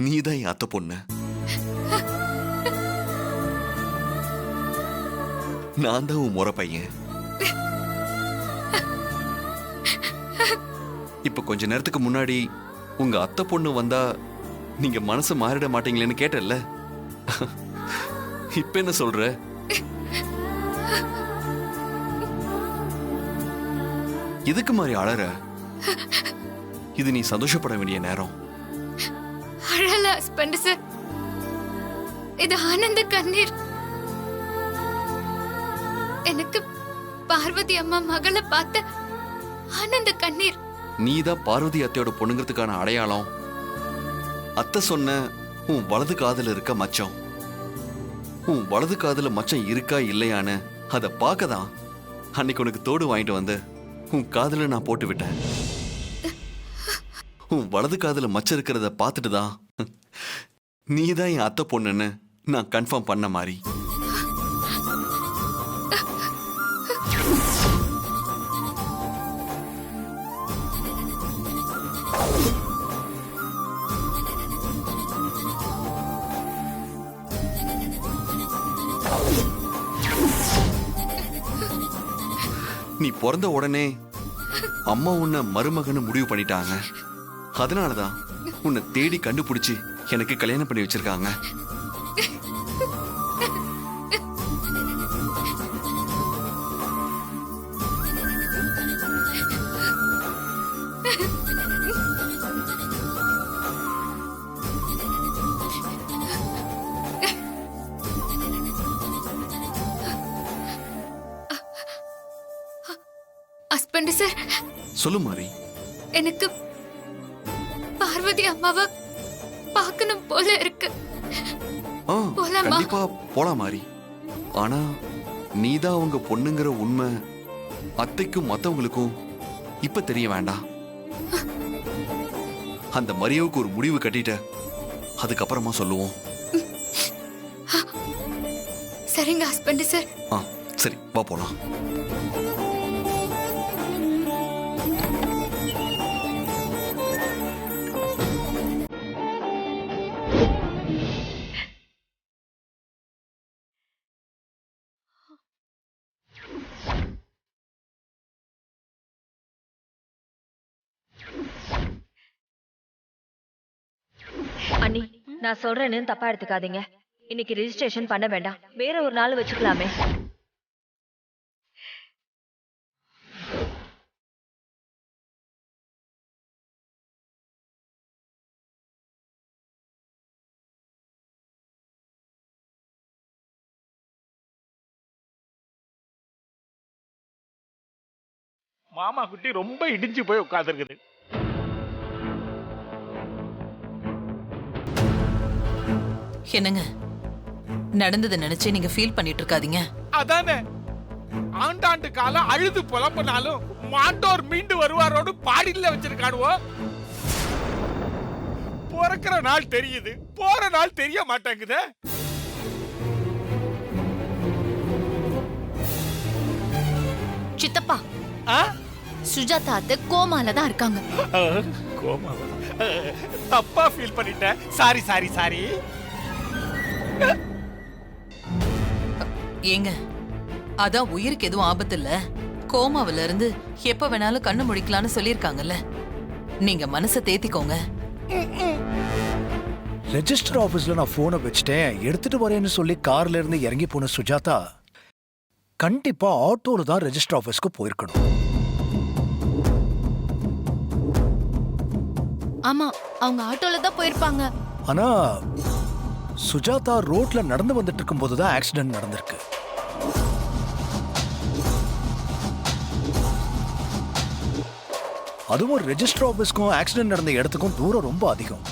நீதான் என் அத்தை பொண்ணு. நான் தான் உன் முறை பையன். இப்ப கொஞ்ச நேரத்துக்கு முன்னாடி உங்க அத்தை பொண்ணு வந்தா நீங்க மனசு மாறிட மாட்டீங்களேன்னு கேட்டல்ல. இப்ப என்ன சொல்ற? எதுக்கு மாதிரி அழற? இது நீ சந்தோஷப்பட வேண்டிய நேரம். அழல ஹஸ்பண்ட் சார், இது ஆனந்த கண்ணீர். எனக்கு பார்வதி அம்மா மகளை பார்த்த ஆனந்த கண்ணீர். நீதான் பார்வதி அத்தையோட பொண்ணுங்கிறதுக்கான அடையாளம். அத்தை சொன்ன உன் வலது காதுல இருக்க மச்சம். உன் வலது காதுல மச்சம் இருக்கா இல்லையான்னு அதை பார்க்கதான் அன்னைக்கு உனக்கு தோடு வாங்கிட்டு வந்து உன் காதுல நான் போட்டு விட்டேன். உன் வலது காதுல மச்சம் இருக்கிறத பார்த்துட்டு தான் நீதான் என் அத்தை பொண்ணுன்னு நான் கன்ஃபார்ம் பண்ண மாதிரி. நீ பிறந்த உடனே அம்மா உன்னை மருமகன்னு முடிவு பண்ணிட்டாங்க. அதனாலதான் உன்னை தேடி கண்டுபிடிச்சு எனக்கு கல்யாணம் பண்ணி வச்சிருக்காங்க. ஹஸ்பண்ட் சார், சொல்லு மாறி. எனக்கு பார்வதி அம்மாவை பார்க்கணும் போல இருக்கு. போலாமா? கண்டிப்பா போலாம் மாறி. ஆனா நீதான் உங்க பொண்ணுங்கிற உண்மை அத்தைக்கும் மத்தவங்களுக்கும் இப்ப தெரிய வேண்டாம். அந்த மரியாவுக்கு ஒரு முடிவு கட்டிட்ட, அதுக்கப்புறமா சொல்லுவோம். சரிங்க ஹஸ்பண்ட் சார். சரி, வா போலாம். அண்ணி, நான் சொல்றேன்னு தப்பா எடுத்துக்காதீங்க. இன்னைக்கு ரெஜிஸ்ட்ரேஷன் பண்ண வேண்டாம், வேற ஒரு நாள் வச்சுக்கலாமே. மாமா குட்டி ரொம்ப இடிஞ்சு போய் உட்கார்ந்துருக்குது. என்னங்க நடந்ததை நினைச்சு நீங்க ஃபீல் பண்ணிட்டு இருக்காதீங்க. அதானே, ஆண்டாண்டு காலம் அழுது புலம்புனாலும் மாண்டோர் மீண்டு வருவாரோடு பாடியில வச்சிருக்கானுவோ. பிறக்கிற நாள் தெரியுது, போற நாள் தெரிய மாட்டேங்குதே. சித்தப்பா, சுஜாதா அத்தை கோமால தான் இருக்காங்க. கோமாவா? தப்பா ஃபீல் பண்ணிட்டேன். Sorry sorry sorry. ஏங்க, அதான் உயிருக்கு எதுவும் ஆபத்து இல்ல. கோமாவில இருந்து எப்ப வேணாலும் கண்ணு முடிக்கலாம்னு சொல்லிருக்காங்கல்ல. நீங்க மனசை தேத்திக்கோங்க. ரெஜிஸ்டர் ஆபீஸ்ல நான் போனை வச்சுட்டேன், எடுத்துட்டு வரேன்னு சொல்லி கார்ல இருந்து இறங்கி போன சுஜாதா கண்டிப்பா ஆட்டோல தான் ரெஜிஸ்டர் ஆபீஸ்க்கு போயிருக்கணும். ஆமா, அவங்க ஆட்டோல தான் போயிருப்பாங்க. ஆனா சுஜாதா ரோட்ல நடந்து வந்துட்டு இருக்கும் போதுதான் ஆக்சிடென்ட் நடந்திருக்கு. அதுவும் ரெஜிஸ்டர் ஆபீஸ்க்கும் ஆக்சிடென்ட் நடந்த இடத்துக்கும் தூரம் ரொம்ப அதிகம்.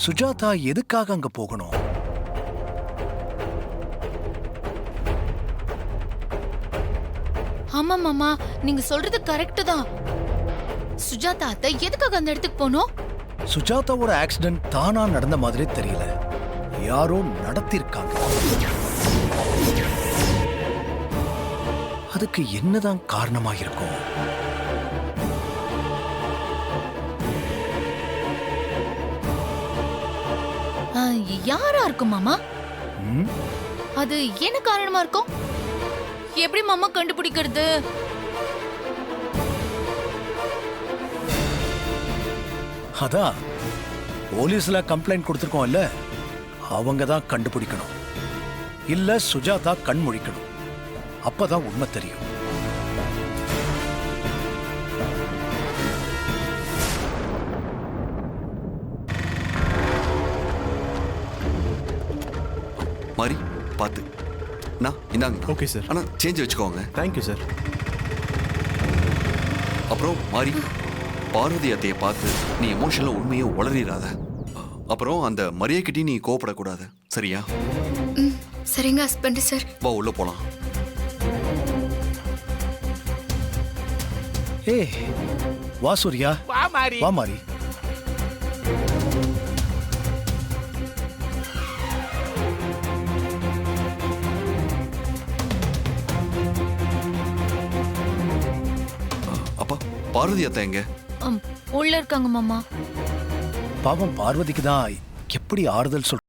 சுஜாதா எதுக்காக அங்க போகணும்? ஆமா மாமா, நீங்க சொல்றது கரெக்ட் தான். சுஜாதா அத்தை எதுக்காக அந்த இடத்துக்கு போனோம்? சுஜாதாவோட ஆக்சிடென்ட் தானா நடந்த மாதிரி தெரியல, யாரோ நடத்திருக்காங்க. அதுக்கு என்னதான் காரணமா இருக்கும்? ஆ, யாரா இருக்கும் மாமா? ம்? அது என்ன காரணமா இருக்கும்? எப்படி மாமா கண்டுபிடிக்கிறது? அதான் போலீஸ்ல கம்ப்ளைண்ட் கொடுத்துருக்கோம் இல்ல, அவங்க தான் கண்டுபிடிக்கணும். இல்ல சுஜாதா கண் முழிக்கணும். அப்பதான் உண்மை தெரியும். மாறி பார்த்து இந்தாங்க. Okay sir. ஆனா சேஞ்ச் வச்சுக்கோங்க. Thank you sir. அப்புறம் மாறி, பார்வதி அத்தையை பார்த்து நீ எமோஷன்ல உண்மையை உளறிடாத. அப்புறம் அந்த மரியாக்கிட்டே நீ கோவப்படக்கூடாது, சரியா? சரிங்க ஹஸ்பண்ட் சார். வா உள்ள போலாம். ஏய் வா சூர்யா, வா மாறி. வா மாறி. அப்பா, பார்வதி அத்தை எங்க? உள்ள இருக்காங்க மாமா. பாவம் பார்வதிக்கு தான் எப்படி ஆறுதல் சொல்.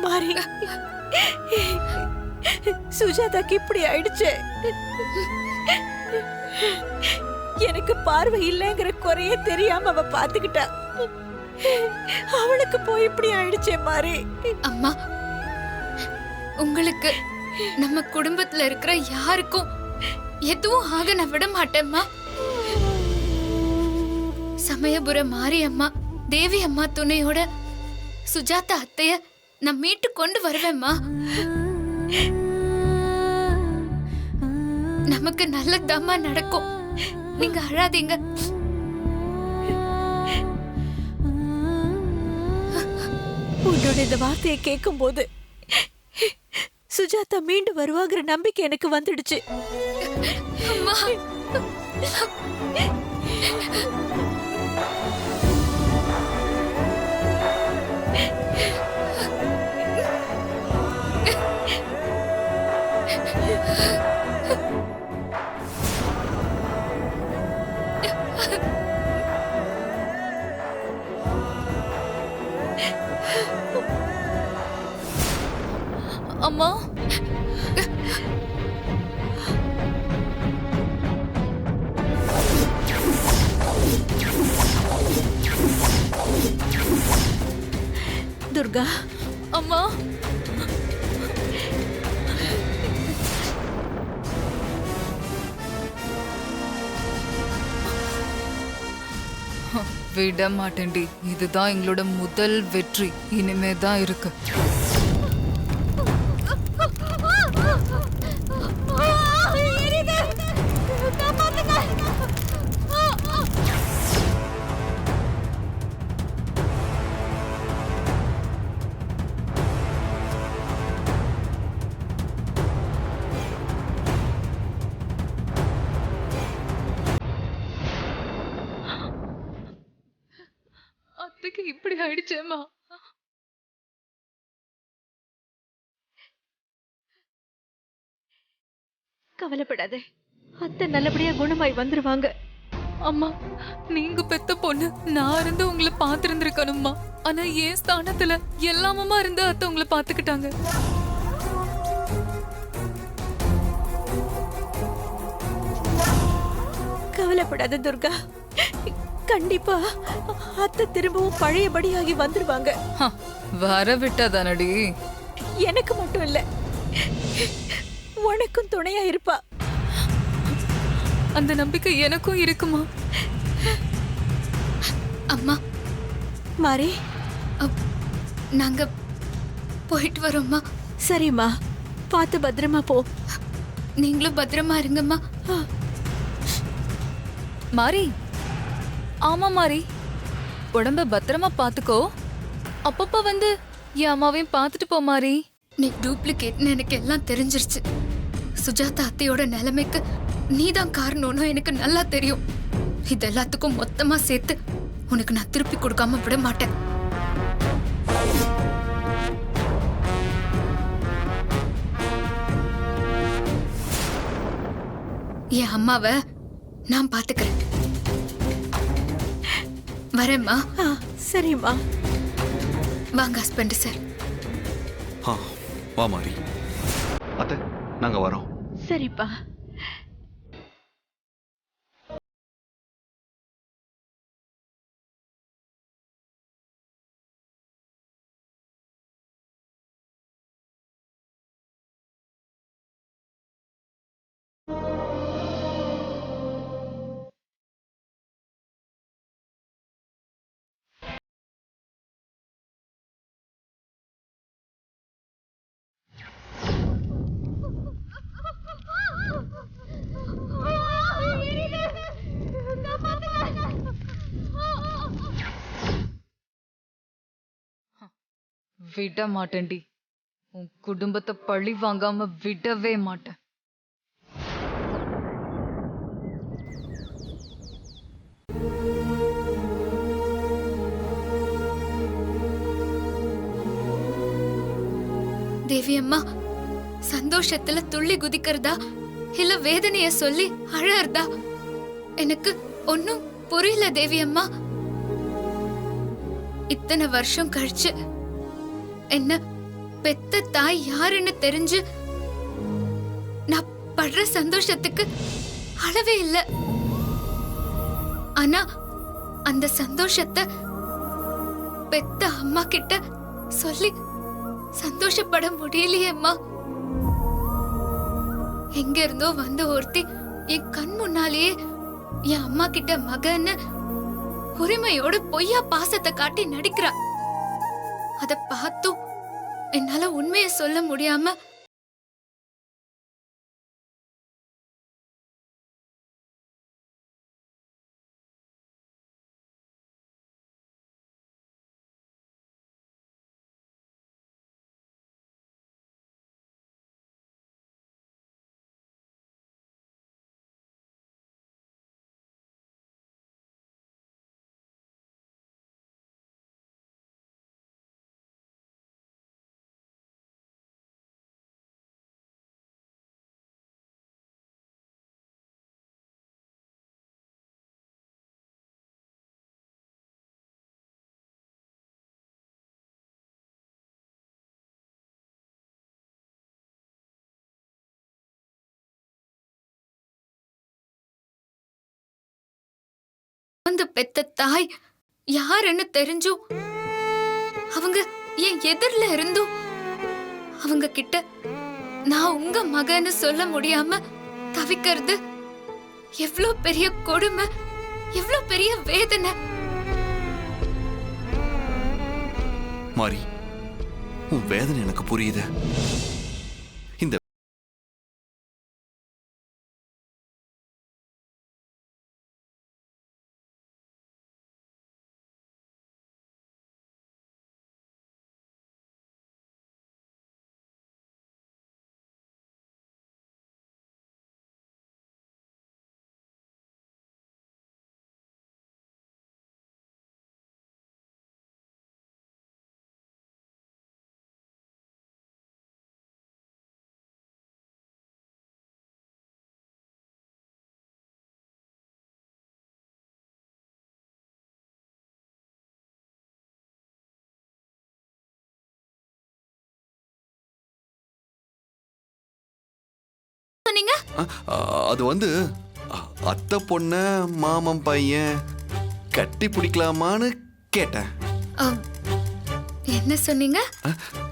மாறி, சுஜாதாக்கு இப்படி ஆயிடுச்சு. எனக்கு பார்வை இல்லைங்கிற குறைய தெரியாம அவ பாத்துக்கிட்டா. அவளுக்கு போய் இப்படி ஆயிடுச்சே மாறி. அம்மா, உங்களுக்கு நம்ம குடும்பத்துல இருக்கிற யாருக்கும் எதுவும் ஆக நான் விட மாட்டேம்மா. சமயபுரம் மாரி அம்மா, தேவி அம்மா துணையோட சுஜாதா அத்தைய நான் மீட்டு கொண்டு வருவேம்மா. நமக்கு நல்லதாம்மா நடக்கும். நீங்க அழாதீங்க. உன்னோட இந்த வார்த்தையை கேட்கும் போது சுஜாதா மீண்டு வருவாங்கிற நம்பிக்கை எனக்கு வந்துடுச்சு. அம்மா, அம்மா துர்கா, அம்மா விட மாட்டேன்டி. இதுதான் எங்களோட முதல் வெற்றி. இனிமே தான் இருக்கு. அத்தைக்கு இப்படி ஆயிடுச்சேம்மா. கவலைப்படாதே, அத்தை நல்லபடியா குணமாய் வந்துருவாங்க. அம்மா, நீங்க பெத்த பொண்ணு. நான் இருந்து உங்களை பாத்துருந்துருக்கணும்மா. ஆனா ஏன் ஸ்தானத்துல எல்லாமமா இருந்து அத்தை உங்களை பாத்துக்கிட்டாங்க. கவலைப்படாத துர்கா, கண்டிப்பா அத்தை திரும்பவும் பழையபடியாகி வந்துருவாங்க. வர விட்டாதானடி. எனக்கு மட்டும் இல்ல, உனக்கும் துணையா இருப்பா. அந்த நம்பிக்கை எனக்கும் இருக்குமா? அம்மா, மாறி, நாங்க போயிட்டு வரோம்மா. சரிம்மா, பார்த்து பத்திரமா போ. நீங்களும் பத்திரமா இருங்கம்மா. மாறி, ஆமா மாறி, உடம்ப பத்திரமா பாத்துக்கோ. அப்பப்ப வந்து என் அம்மாவையும் பாத்துட்டு போ மாறி. நீ டூப்ளிகேட்னு எனக்கு எல்லாம் தெரிஞ்சிருச்சு. சுஜாதா அத்தையோட நிலைமைக்கு நீதான் காரணம்னு எனக்கு நல்லா தெரியும். இது எல்லாத்துக்கும் மொத்தமா சேர்த்து உனக்கு நான் திருப்பி கொடுக்காம விட மாட்டேன். என் அம்மாவை நான் பாத்துக்கிறேன். வரேம்மா. சரிம்மா. வாங்க ஹஸ்பண்ட் சார். வா மாறி. அத்தை, நாங்க வரோம். சரிப்பா. விட மாட்டேன்டி. உன் குடும்பத்தை பழி வாங்காம விடவே மாட்டேன். தேவி அம்மா, சந்தோஷத்துல துள்ளி குதிக்கிறதா இல்ல வேதனைய சொல்லி அழறதா எனக்கு ஒன்னும் புரியல தேவி அம்மா. இத்தனை வருஷம் கழிச்சு என்ன பெத்த தாய் யாருன்னு தெரிஞ்சு நான் படுற சந்தோஷத்துக்கு அளவே இல்ல. ஆனா அந்த சந்தோஷத்தை பெத்த அம்மா கிட்ட சொல்லி சந்தோஷப்பட முடியலையே அம்மா. எங்க இருந்தோ வந்த ஒருத்தி என் கண் முன்னாலேயே என் அம்மா கிட்ட மகன்னு உரிமையோட பொய்யா பாசத்தை காட்டி நடிக்கிறா. அத பார்த்தும் என்னால உண்மையை சொல்ல முடியாம அந்த பெத்த தாய் யாருன்னு தெரிஞ்சும் அவங்க என் எதிரில இருந்தும் அவங்க கிட்ட நான் உங்க மகன்னு சொல்ல முடியாம தவிக்கிறது எவ்வளவு பெரிய கொடுமை, எவ்வளவு பெரிய வேதனை. மாறி, உன் வேதனை எனக்கு புரியுது. இந்த சொன்னீங்க? அது வந்து அத்தை பொண்ண மாமன் பையன் கட்டி பிடிக்கலாமான்னு கேட்டேன். என்ன சொன்னீங்க?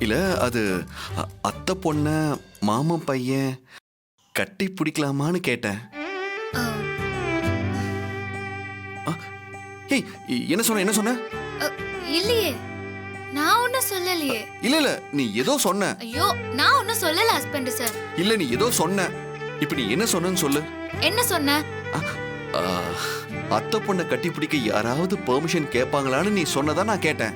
இல்ல, அது அத்தை பொண்ண மாமன் பையன் கட்டி பிடிக்கலாமான்னு கேட்டேன். ஏய், என்ன சொன்ன என்ன சொன்ன? இல்லையே, நான் ஒன்னும் சொல்லலையே. இல்ல இல்ல, நீ ஏதோ சொன்ன. ஐயோ, நான் ஒன்னும் சொல்லல ஹஸ்பண்ட் சார். இல்ல, நீ ஏதோ சொன்ன. இப்ப நீ என்ன சொன்னன்னு சொல்லு. என்ன சொன்ன? அத்தை பொண்ணை கட்டி பிடிக்க யாராவது பெர்மிஷன் கேட்பாங்களான்னு நீ சொன்னதா நான் கேட்டேன்.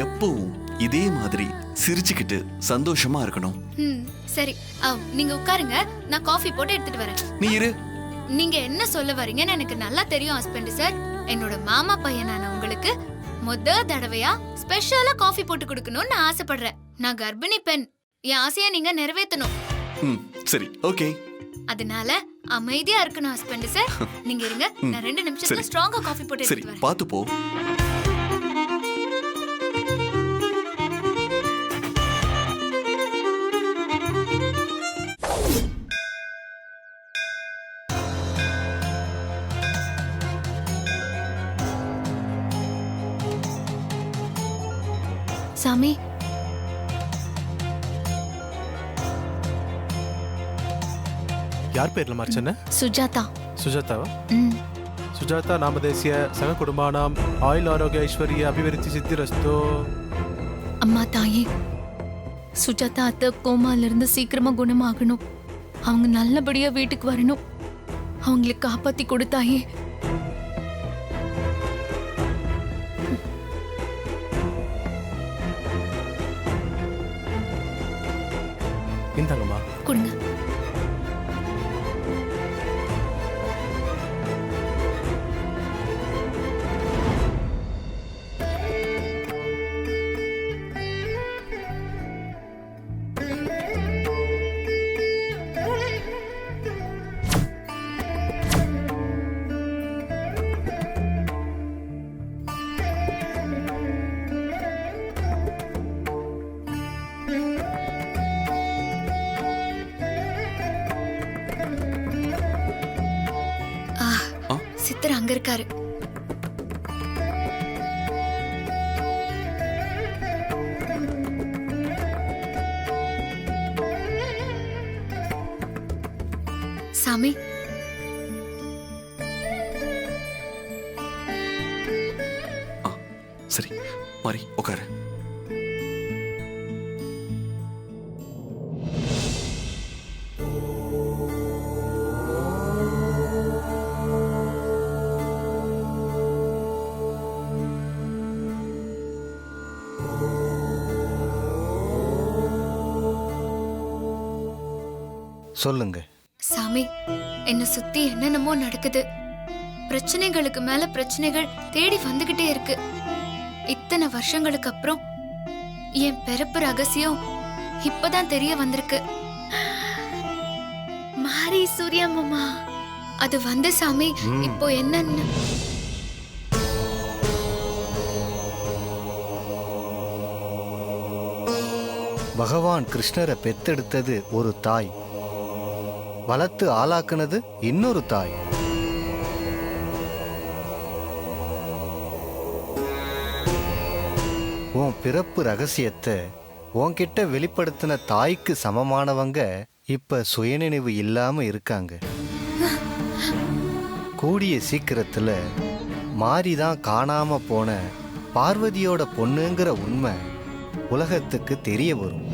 எப்பவும் இதே மாதிரி சிரிச்சுக்கிட்டு சந்தோஷமா இருக்கணும். சரி, நீங்க உட்காருங்க, நான் காஃபி போட்டு எடுத்துட்டு வரேன். நீ இரு. நீங்க என்ன சொல்ல வரீங்கன்னு எனக்கு நல்லா தெரியும் ஹஸ்பண்ட் சார். என்னோட மாமா பையனான உங்களுக்கு தடவையா ஸ்பெஷலா காஃபி போட்டு கொடுக்கணும்னு நான் ஆசைப்படுறேன். நான் கர்ப்பிணி பெண், என் ஆசையா நீங்க நிறைவேற்றணும். சரி, ஓகே. அதனால அமைதியா இருக்கணும் ஹஸ்பண்ட் சார். நீங்க இருங்க, நான் 2 நிமிஷத்துல ஸ்ட்ராங்கா காஃபி போட்டு சரி, எடுத்துட்டு வரேன். பாத்து போ. சாமி, ಯಾರ ಪೇರ್ಲ ಮಾರ್ಚನ್ನ? ಸುಜಾತಾ. ಸುಜಾತಾವ? ಸುಜಾತಾ ನಾಮಧೇಸ್ಯ ಸಂಘ ಕುಟುಂಬಾನಾಂ ಆಯುಲ್ ಆರೋಗ್ಯ ಐಶ್ವರ್ಯ ಅಭಿವೃದ್ಧಿ ಸಿದ್ಧಿರಸ್ತು. அம்மா தாயே, சுஜாதா அத்தை கோமால இருந்து சீக்கிரமா குணமாகணும். அவங்க நல்லபடியா வீட்டுக்கு வரணும். அவங்களை காப்பாத்தி கொடுத்தாயே. இந்தாங்கம்மா. கொடுங்க. சித்தர் அங்க இருக்காரு. சாமி, சரி, மாறி உட்காரு. சொல்லுங்க. சாமி, என்ன சுத்தி என்னென்னமோ நடக்குது. பிரச்சனைகளுக்கு மேல பிரச்சனைகள் தேடி வந்துகிட்டே இருக்கு. இத்தனை வருஷங்களுக்கு அப்புறம் என் பிறப்பு ரகசியம் இப்பதான் தெரிய வந்திருக்கு. மாரி சூர்யா மாமா, அது வந்து சாமி இப்போ என்னன்னு பகவான் கிருஷ்ணரை பெத்தெடுத்தது ஒரு தாய், வளர்த்து ஆளாக்குனது இன்னொரு தாய். உன் பிறப்பு ரகசியத்தை உன்கிட்ட வெளிப்படுத்தின தாய்க்கு சமமானவங்க இப்ப சுயநினைவு இல்லாம இருக்காங்க. கூடிய சீக்கிரத்துல மாரிதான் காணாம போன பார்வதியோட பொண்ணுங்கிற உண்மை உலகத்துக்கு தெரிய வரும்.